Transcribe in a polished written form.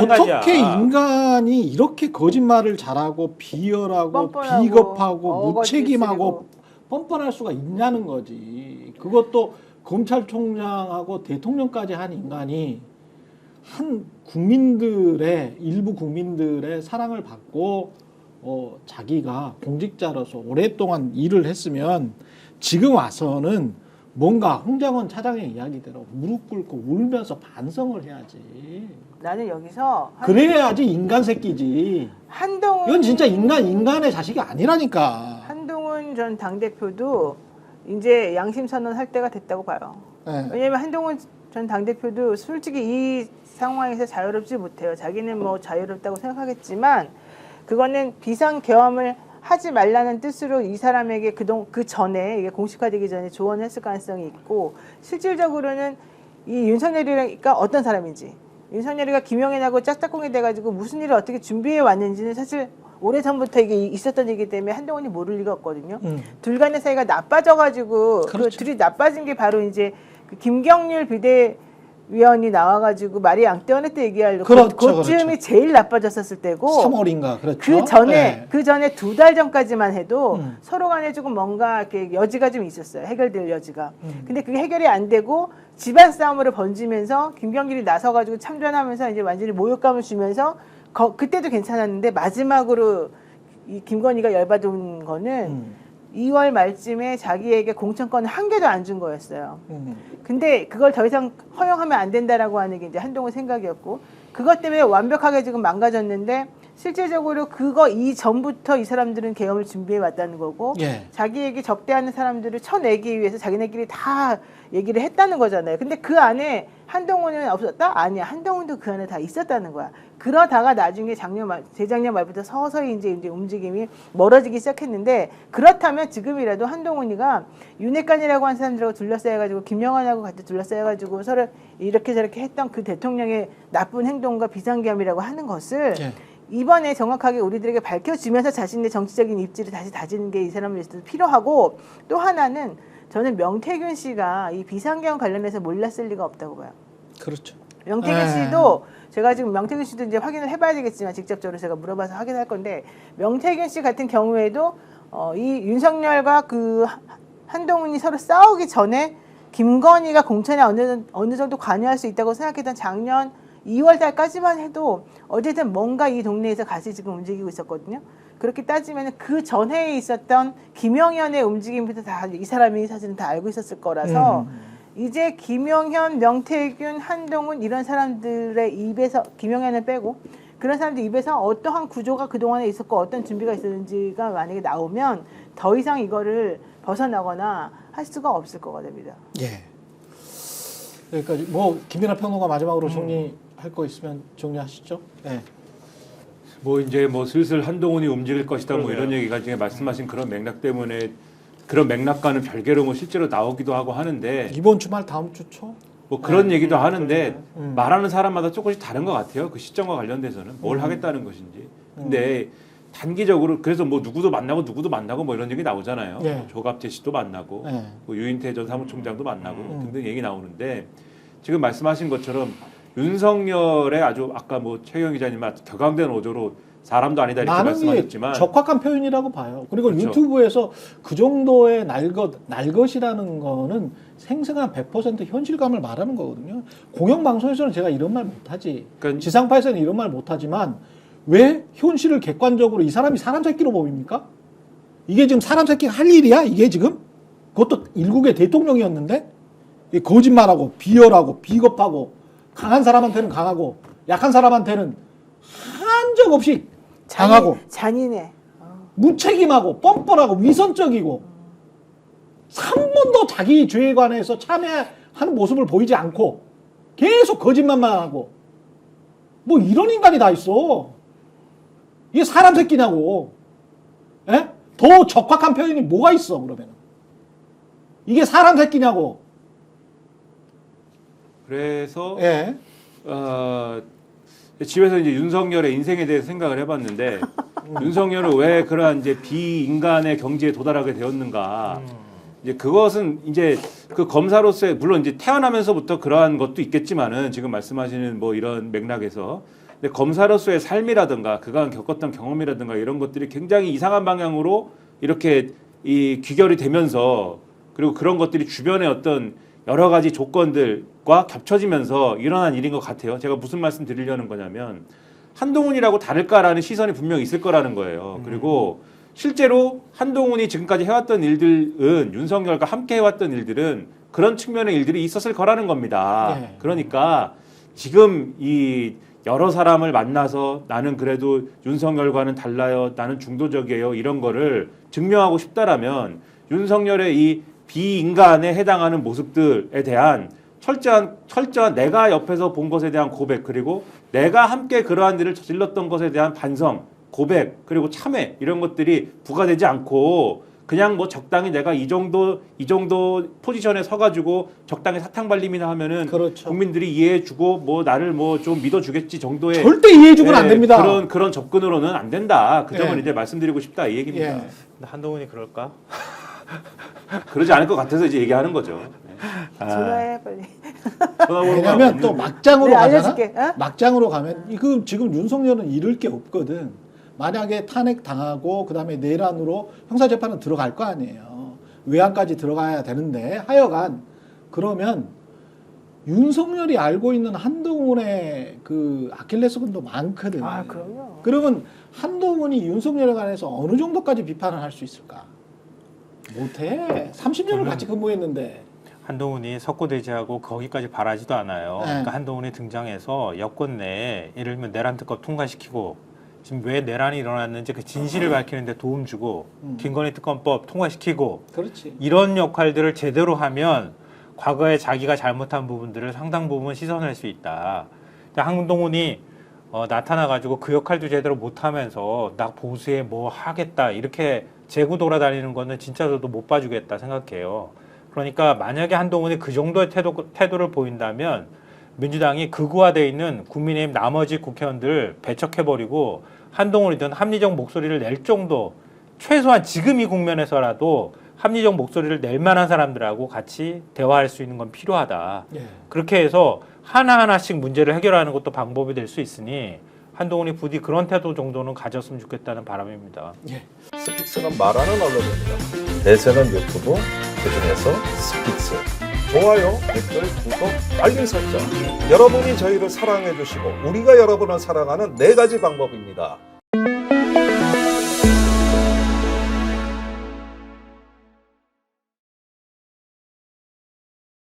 마찬가지야. 어떻게 인간이 이렇게 거짓말을 잘하고 비열하고 뻔뻔하고, 비겁하고 어거지 무책임하고 뻔뻔할 수가 있냐는 거지. 그것도 검찰총장하고 대통령까지 한 인간이 한 국민들의 일부 국민들의 사랑을 받고 자기가 공직자로서 오랫동안 일을 했으면 지금 와서는 뭔가 홍장원 차장의 이야기대로 무릎 꿇고 울면서 반성을 해야지. 나는 여기서 그래야지 인간 새끼지. 한동훈 이건 진짜 인간의 자식이 아니라니까. 한동훈 전 당대표도 이제 양심 선언할 때가 됐다고 봐요. 네. 왜냐하면 한동훈 전 당대표도 솔직히 이 상황에서 자유롭지 못해요. 자기는 뭐 자유롭다고 생각하겠지만 그거는 비상계엄을 하지 말라는 뜻으로 이 사람에게 그 전에 이게 공식화되기 전에 조언했을 가능성이 있고 실질적으로는 이 윤석열이가 어떤 사람인지 윤석열이가 김영현하고 짝짝꿍이 돼가지고 무슨 일을 어떻게 준비해 왔는지는 사실 오래전부터 이게 있었던 얘기 때문에 한동훈이 모를 리가 없거든요. 둘 간의 사이가 나빠져가지고 그렇죠. 그 둘이 나빠진 게 바로 이제 그 김경률 비대위원이 나와가지고 말이 양떼어낼 때 얘기하려고 그렇죠, 그쯤이 그렇죠. 제일 나빠졌었을 때고 3월인가 그렇죠. 그 전에 2달 전까지만 해도 서로 간에 조금 뭔가 이렇게 여지가 좀 있었어요. 해결될 여지가. 근데 그게 해결이 안 되고 집안 싸움으로 번지면서 김경길이 나서가지고 참전하면서 이제 완전히 모욕감을 주면서 그때도 괜찮았는데 마지막으로 이 김건희가 열받은 거는 2월 말쯤에 자기에게 공천권을 한 개도 안 준 거였어요. 근데 그걸 더 이상 허용하면 안 된다라고 하는 게 이제 한동훈 생각이었고 그것 때문에 완벽하게 지금 망가졌는데 실질적으로 그거 이전부터 이 사람들은 계엄을 준비해 왔다는 거고 예. 자기에게 적대하는 사람들을 쳐내기 위해서 자기네끼리 다 얘기를 했다는 거잖아요. 근데 그 안에 한동훈은 없었다? 아니야. 한동훈도 그 안에 다 있었다는 거야. 그러다가 나중에 재작년 말부터 서서히 이제 움직임이 멀어지기 시작했는데 그렇다면 지금이라도 한동훈이가 윤핵관이라고 한 사람들하고 둘러싸여가지고 김영환하고 같이 둘러싸여가지고 서로 이렇게 저렇게 했던 그 대통령의 나쁜 행동과 비상계엄이라고 하는 것을 예. 이번에 정확하게 우리들에게 밝혀주면서 자신의 정치적인 입지를 다시 다지는 게 이 사람을 위해서도 필요하고 또 하나는 저는 명태균 씨가 이 비상계엄 관련해서 몰랐을 리가 없다고 봐요. 그렇죠. 명태균 씨도 제가 지금 명태균 씨도 이제 확인을 해봐야 되겠지만 직접적으로 제가 물어봐서 확인할 건데 명태균 씨 같은 경우에도 이 윤석열과 그 한동훈이 서로 싸우기 전에 김건희가 공천에 어느 정도 관여할 수 있다고 생각했던 작년 2월 달까지만 해도 어쨌든 뭔가 이 동네에서 같이 지금 움직이고 있었거든요. 그렇게 따지면 그 전해에 있었던 김영현의 움직임부터 다 이 사람이 사실은 다 알고 있었을 거라서 이제 김영현, 명태균, 한동훈 이런 사람들의 입에서 김영현을 빼고 그런 사람들 입에서 어떠한 구조가 그동안에 있었고 어떤 준비가 있었는지가 만약에 나오면 더 이상 이거를 벗어나거나 할 수가 없을 거가 됩니다. 예. 여기까지 뭐 김민하 평론가 마지막으로 정리할 거 있으면 정리하시죠. 예. 뭐 이제 뭐 슬슬 한동훈이 움직일 것이다 뭐 그러게요. 이런 얘기가 지금 말씀하신 그런 맥락 때문에 그런 맥락과는 별개로 뭐 실제로 나오기도 하고 하는데 이번 주말 다음 주 초? 뭐 그런 얘기도 하는데 음. 말하는 사람마다 조금씩 다른 것 같아요. 그 시점과 관련돼서는 뭘 하겠다는 것인지. 근데 단기적으로 그래서 뭐 누구도 만나고 뭐 이런 얘기 나오잖아요. 예. 뭐 조갑재 씨도 만나고 예. 뭐 유인태 전 사무총장도 만나고 등등 얘기 나오는데 지금 말씀하신 것처럼 윤석열의 아주 아까 뭐 최경 기자님 격앙된 어조로 사람도 아니다 이렇게 나는 말씀하셨지만 적확한 표현이라고 봐요. 그리고 그렇죠. 유튜브에서 그 정도의 날것이라는 거는 생생한 100% 현실감을 말하는 거거든요. 공영방송에서는 제가 이런 말 못하지. 그러니까 지상파에서는 이런 말 못하지만 왜 현실을 객관적으로 이 사람이 사람 새끼로 보입니까? 이게 지금 사람 새끼가 할 일이야? 이게 지금? 그것도 일국의 대통령이었는데 이게 거짓말하고 비열하고 비겁하고 강한 사람한테는 강하고 약한 사람한테는 한적 없이 강하고 잔인해. 무책임하고 뻔뻔하고 위선적이고 3번도 자기 죄에 관해서 참여하는 모습을 보이지 않고 계속 거짓말만 하고 뭐 이런 인간이 다 있어. 이게 사람 새끼냐고. 예? 더 적확한 표현이 뭐가 있어 그러면. 이게 사람 새끼냐고. 그래서 예. 집에서 이제 윤석열의 인생에 대해서 생각을 해봤는데 윤석열은 왜 그러한 이제 비인간의 경지에 도달하게 되었는가? 이제 그것은 이제 그 검사로서의 물론 이제 태어나면서부터 그러한 것도 있겠지만은 지금 말씀하시는 뭐 이런 맥락에서 근데 검사로서의 삶이라든가 그간 겪었던 경험이라든가 이런 것들이 굉장히 이상한 방향으로 이렇게 이 귀결이 되면서 그리고 그런 것들이 주변의 어떤 여러 가지 조건들과 겹쳐지면서 일어난 일인 것 같아요. 제가 무슨 말씀 드리려는 거냐면 한동훈이라고 다를까라는 시선이 분명히 있을 거라는 거예요. 그리고 실제로 한동훈이 지금까지 해왔던 일들은 윤석열과 함께 해왔던 일들은 그런 측면의 일들이 있었을 거라는 겁니다. 네. 그러니까 지금 이 여러 사람을 만나서 나는 그래도 윤석열과는 달라요. 나는 중도적이에요. 이런 거를 증명하고 싶다라면 윤석열의 이 비인간에 해당하는 모습들에 대한 철저한 내가 옆에서 본 것에 대한 고백 그리고 내가 함께 그러한 일을 저질렀던 것에 대한 반성, 고백 그리고 참회 이런 것들이 부과되지 않고 그냥 뭐 적당히 내가 이 정도 포지션에 서가지고 적당히 사탕 발림이나 하면은 그렇죠. 국민들이 이해해주고 뭐 나를 뭐 좀 믿어주겠지 정도의 절대 이해해주면 안 예, 됩니다. 그런 접근으로는 안 된다. 그 점을 예. 이제 말씀드리고 싶다 이 얘기입니다. 예. 근데 한동훈이 그럴까? 그러지 않을 것 같아서 이제 얘기하는 거죠. 전화해 빨리. 왜냐하면 또 막장으로 네, 가잖아. 알려줄게. 어? 막장으로 가면 이거 지금 윤석열은 잃을 게 없거든. 만약에 탄핵 당하고 그다음에 내란으로 형사재판은 들어갈 거 아니에요. 외환까지 들어가야 되는데 하여간 그러면 윤석열이 알고 있는 한동훈의 그 아킬레스건도 많거든. 아 그럼요. 그러면 한동훈이 윤석열에 관해서 어느 정도까지 비판을 할 수 있을까? 못해. 30년을 같이 근무했는데. 한동훈이 석고대지하고 거기까지 바라지도 않아요. 네. 그러니까 한동훈이 등장해서 여권 내에 예를 들면 내란 특검 통과시키고 지금 왜 내란이 일어났는지 그 진실을 밝히는데 도움 주고 김건희 특검법 통과시키고 그렇지. 이런 역할들을 제대로 하면 과거에 자기가 잘못한 부분들을 상당 부분 씻어낼 수 있다. 근데 한동훈이 나타나가지고 그 역할도 제대로 못하면서 나 보수에 뭐 하겠다 이렇게 재고 돌아다니는 거는 진짜 저도 못 봐주겠다 생각해요. 그러니까 만약에 한동훈이 그 정도의 태도를 보인다면 민주당이 극우화되어 있는 국민의힘 나머지 국회의원들 배척해버리고 한동훈이든 합리적 목소리를 낼 정도 최소한 지금 이 국면에서라도 합리적 목소리를 낼 만한 사람들하고 같이 대화할 수 있는 건 필요하다. 예. 그렇게 해서 하나하나씩 문제를 해결하는 것도 방법이 될 수 있으니 한동훈이 부디 그런 태도 정도는 가졌으면 좋겠다는 바람입니다. 예. 스픽스는 말하는 언론입니다. 대세는 유튜브, 그중에서 스픽스. 좋아요, 댓글, 구독, 알림 설정. 여러분이 저희를 사랑해 주시고 우리가 여러분을 사랑하는 4가지 방법입니다.